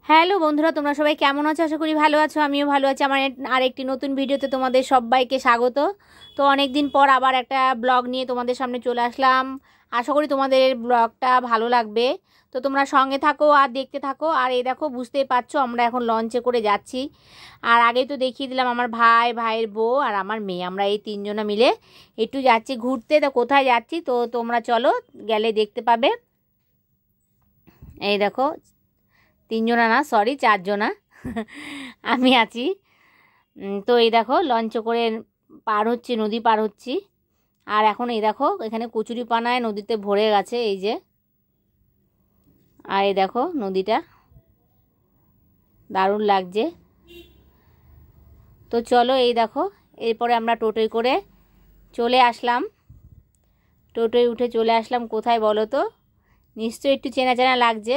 Hello বন্ধুরা, তোমরা সবাই কেমন আছো? আশা করি ভালো আছো। আমিও ভালো আছি। আমার আরেকটি নতুন ভিডিওতে তোমাদের সবাইকে স্বাগত। তো অনেক দিন পর আবার একটা ব্লগ নিয়ে তোমাদের সামনে চলে আসলাম। আশা করি তোমাদের ব্লগটা ভালো লাগবে। তো তোমরা সঙ্গে থাকো আর দেখতে থাকো। আর এই দেখো, বুঝতেই পারছো আমরা এখন লঞ্চে করে যাচ্ছি। আর আগেই তো দেখিয়ে দিলাম আমার ভাই, ভাইয়ের বউ আর আমার মেয়ে, আমরা এই তিনজনা মিলে একটু যাচ্ছি ঘুরতে। তো কোথায় যাচ্ছি তো তোমরা চলো, গেলে দেখতে পাবে। এই দেখো, তিনজনা না, সরি, চারজনা আমি আছি। তো এই দেখো লঞ্চে করে পার হচ্ছি, নদী পার হচ্ছি। আর এখন এই দেখো এখানে কচুরিপানায় নদীতে ভরে গেছে, এই যে। আর এই দেখো নদীটা দারুণ লাগছে। তো চলো, এই দেখো এরপরে আমরা টোটোয় করে চলে আসলাম। টোটোয় উঠে চলে আসলাম কোথায় বলো তো? নিশ্চয়ই একটু চেনা চেনা লাগছে।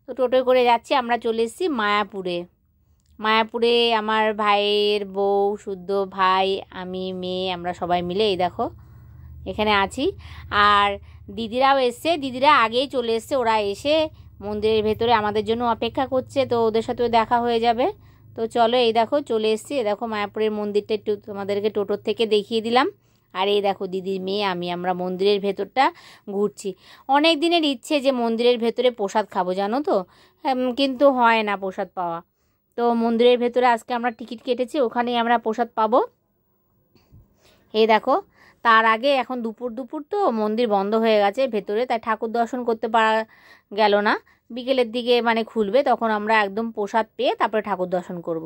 তো টোটোয় করে যাচ্ছি, আমরা চলে এসেছি মায়াপুরে। মায়াপুরে আমার ভাইয়ের বউ, শুদ্ধ ভাই, আমি, মেয়ে, আমরা সবাই মিলে এই দেখো এখানে আছি। আর দিদিরাও এসছে, দিদিরা আগেই চলে এসছে। ওরা এসে মন্দিরের ভেতরে আমাদের জন্য অপেক্ষা করছে, তো ওদের সাথেও দেখা হয়ে যাবে। তো চলো, এই দেখো চলে এসছি। এই দেখো মায়াপুরের মন্দিরটা একটু তোমাদেরকে টোটোর থেকে দেখিয়ে দিলাম। আর এই দেখো দিদির মেয়ে, আমরা মন্দিরের ভেতরটা ঘুরছি। অনেক দিনের ইচ্ছে যে মন্দিরের ভেতরে প্রসাদ খাবো, জানো তো, কিন্তু হয় না প্রসাদ পাওয়া। তো মন্দিরের ভেতরে আজকে আমরা টিকিট কেটেছি, ওখানেই আমরা প্রসাদ পাবো। এই দেখো, তার আগে এখন দুপুর দুপুর তো মন্দির বন্ধ হয়ে গেছে ভেতরে, তাই ঠাকুর দর্শন করতে পারা গেল না। বিকেলের দিকে মানে খুলবে, তখন আমরা একদম প্রসাদ পেয়ে তারপরে ঠাকুর দর্শন করব।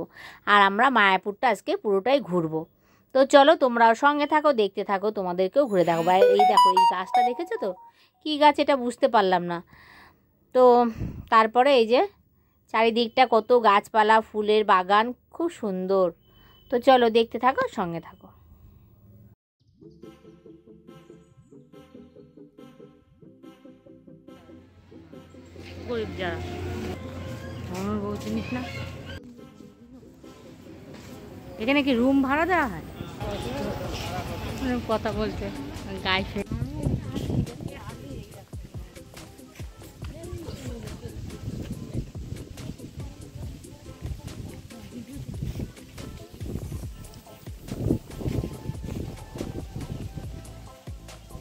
আর আমরা মায়াপুরটা আজকে পুরোটাই ঘুরবো। তো চলো তোমরাও সঙ্গে থাকো, দেখতে থাকো, তোমাদেরকেও ঘুরে দেখো। এই দেখো এই গাছটা দেখেছো তো, কী গাছ এটা বুঝতে পারলাম না। তো তারপরে এই যে চারিদিকটা কত গাছপালা, ফুলের বাগান, খুব সুন্দর। তো চলো দেখতে থাকো, সঙ্গে থাকো। গরিব যারা, আমার বউ চিনিস না, এখানে কি রুম ভাড়া দেওয়া হয়? কথা বলতে গায়ে ফেলে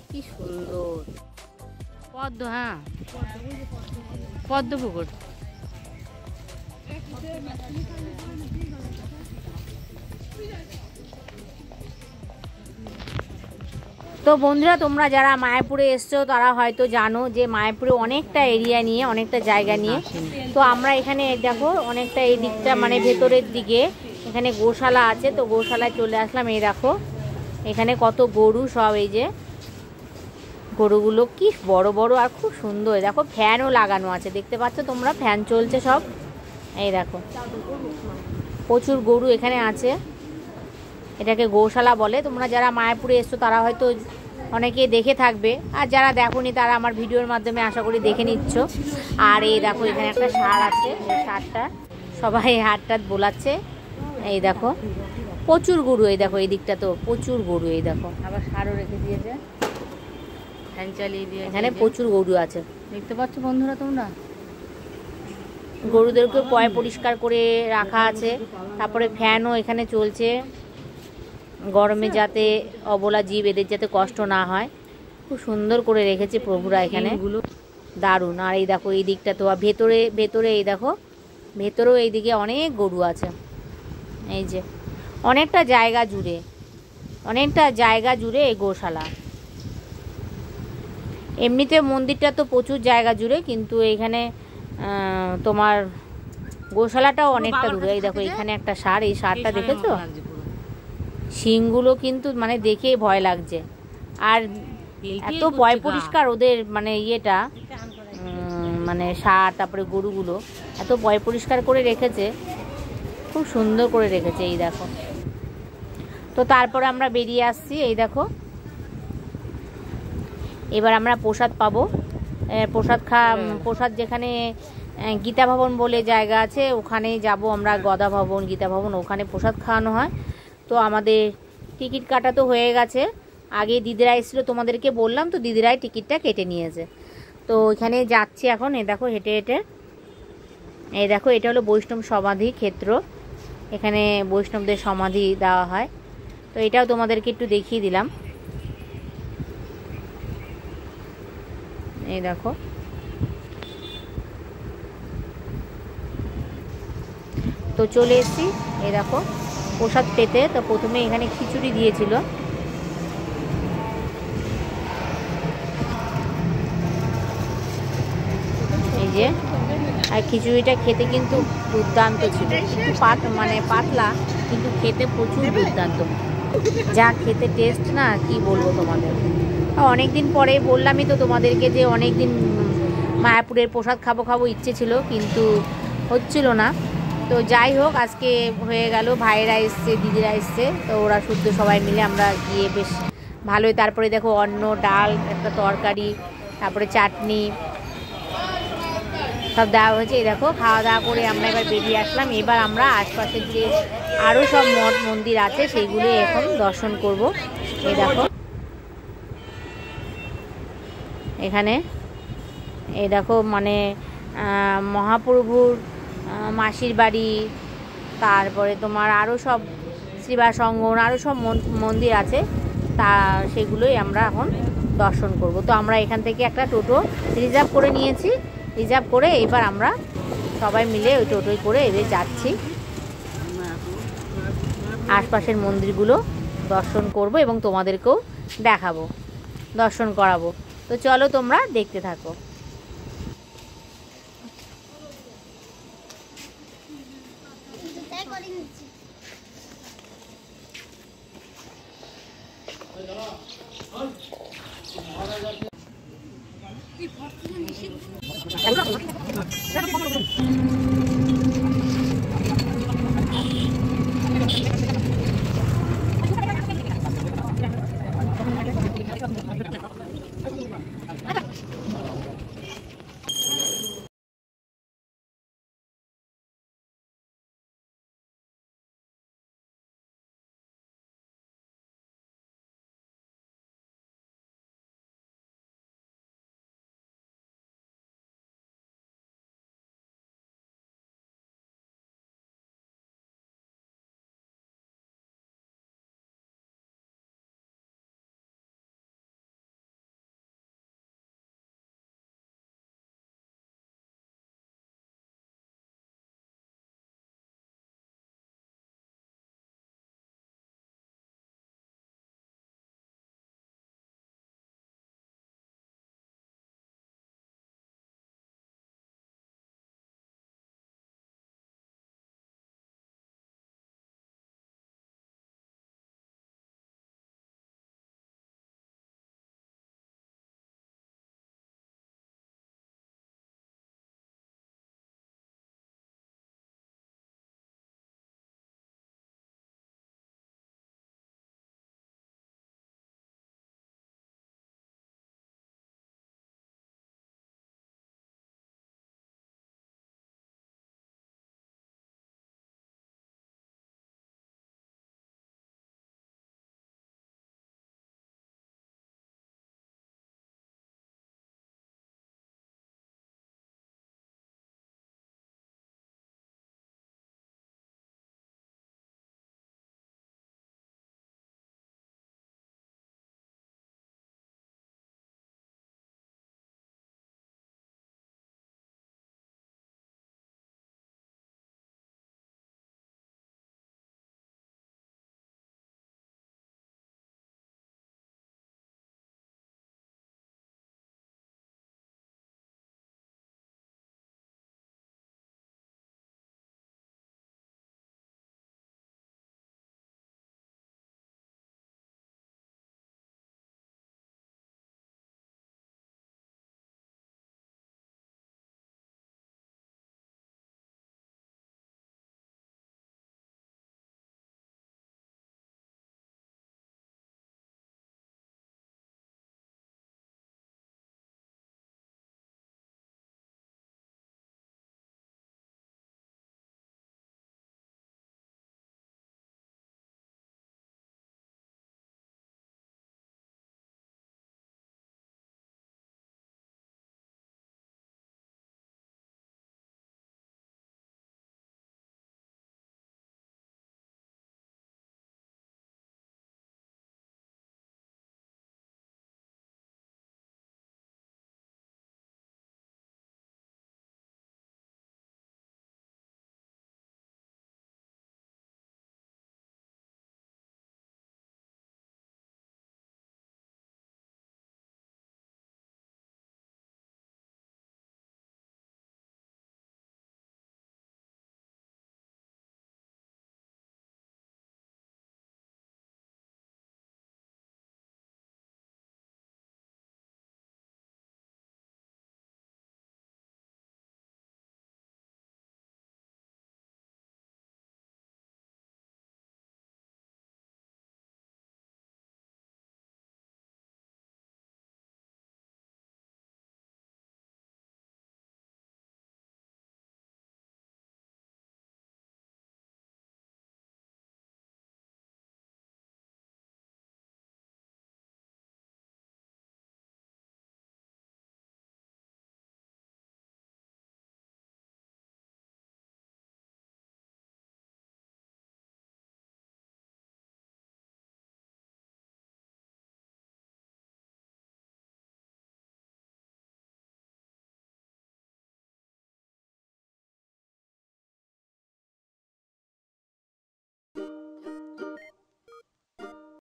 কি সুন্দর পদ্ম। হ্যাঁ, পদ্ম পুকুর। তো বন্ধুরা, তোমরা যারা মায়াপুরে এসছো তারা হয়তো জানো যে মায়াপুরে অনেকটা এরিয়া নিয়ে, অনেকটা জায়গা নিয়ে। তো আমরা এখানে দেখো অনেকটা এই দিকটা মানে ভেতরের দিকে এখানে গোশালা আছে, তো গোশালায় চলে আসলাম। এই দেখো এখানে কত গরু সব, এই যে গরুগুলো কি বড় বড় আর খুব সুন্দর। দেখো ফ্যানও লাগানো আছে, দেখতে পাচ্ছ তোমরা, ফ্যান চলছে সব। এই দেখো প্রচুর গরু এখানে আছে, এটাকে গৌশালা বলে। তোমরা যারা মায়াপুরে এসছো তারা হয়তো অনেকে দেখে থাকবে, আর যারা দেখোনি তারা আমার ভিডিওর মাধ্যমে আশা করি দেখে নিচ্ছ। আর এই দেখো এখানে একটা ষাঁড় আছে, এই ষাঁড়টা সবাই হাত বোলাচ্ছে। এই দেখো প্রচুর গরু, এই দেখো এই দিকটা তো প্রচুর গরু। এই দেখো আবার ষাঁড়ও রেখে দিয়েছে, ফ্যান চালিয়ে দিয়ে, এখানে প্রচুর গরু আছে, দেখতে পাচ্ছ বন্ধুরা তোমরা। গরুদেরকে পয় পরিষ্কার করে রাখা আছে, তারপরে ফ্যানও এখানে চলছে গরমে, যাতে অবলা জীব এদের যাতে কষ্ট না হয়। খুব সুন্দর করে রেখেছে প্রভুরা এখানে, দারুণ। আর এই দেখো এই দিকটা তো ভেতরে ভেতরে, এই দেখো ভেতরেও এইদিকে অনেক গরু আছে। এই যে অনেকটা জায়গা জুড়ে, অনেকটা জায়গা জুড়ে এই গোশালা। এমনিতে মন্দিরটা তো প্রচুর জায়গা জুড়ে, কিন্তু এইখানে তোমার গোশালাটাও অনেকটা দূরে। এই দেখো এখানে একটা ষাঁড়, এই ষাঁড়টা দেখেছো, শিংগুলো কিন্তু মানে দেখেই ভয় লাগছে। আর এত পয় পরিষ্কার ওদের মানে ইয়েটা, মানে ষাঁড় তারপরে গরুগুলো এত পয় পরিষ্কার করে রেখেছে, খুব সুন্দর করে রেখেছে। এই দেখো, তো তারপরে আমরা বেরিয়ে আসছি। এই দেখো এবার আমরা প্রসাদ পাবো। প্রসাদ যেখানে গীতা ভবন বলে জায়গা আছে, ওখানে যাব আমরা। গদা ভবন, গীতা ভবন, ওখানে প্রসাদ খাওয়ানো হয়। তো আমাদের টিকিট কাটা তো হয়ে গেছে, আগে দিদিরা এসেছিলো, তোমাদেরকে বললাম তো, দিদিরাই টিকিটটা কেটে নিয়েছে। তো ওইখানে যাচ্ছি এখন। এ দেখো হেঁটে হেঁটে এই দেখো, এটা হলো বৈষ্ণব সমাধি ক্ষেত্র, এখানে বৈষ্ণবদের সমাধি দেওয়া হয়। তো এটাও তোমাদেরকে একটু দেখিয়ে দিলাম। এই দেখো, তো চলে এসেছি। এই দেখো প্রসাদ পেতে, তো প্রথমে এখানে খিচুড়ি দিয়েছিল, এই যে। আর খিচুড়িটা খেতে কিন্তু দুর্দান্ত ছিল, একটু পাতলা, কিন্তু খেতে প্রচুর দুর্দান্ত, যা খেতে টেস্ট না কি বলবো তোমাদের। অনেক দিন পরে বললামই তো তোমাদেরকে যে অনেক দিন মায়াপুরের প্রসাদ খাবো ইচ্ছে ছিল, কিন্তু হচ্ছিল না। তো যাই হোক, আজকে হয়ে গেল। ভাইয়েরা এসছে, দিদিরা এসছে, তো ওরা শুদ্ধ সবাই মিলে আমরা গিয়ে বেশ ভালোই। তারপরে দেখো অন্ন, ডাল, একটা তরকারি, তারপরে চাটনি সব দেওয়া হয়েছে। এই দেখো, খাওয়া দাওয়া করে আমরা এবার বেরিয়ে আসলাম। এবার আমরা আশপাশের যে আরও সব মঠ মন্দির আছে সেইগুলো এখন দর্শন করব। এই দেখো এখানে, এই দেখো মানে মহাপ্রভুর মাসির বাড়ি, তারপরে তোমার আরও সব শ্রীবাস অঙ্গন, আরও সব মন্দির আছে, তা সেগুলোই আমরা এখন দর্শন করব। তো আমরা এখান থেকে একটা টোটো রিজার্ভ করে নিয়েছি, রিজার্ভ করে এবার আমরা সবাই মিলে ওই টোটোয় করে এবার যাচ্ছি, আশপাশের মন্দিরগুলো দর্শন করব এবং তোমাদেরকেও দেখাবো, দর্শন করাবো। তো চলো তোমরা দেখতে থাকো।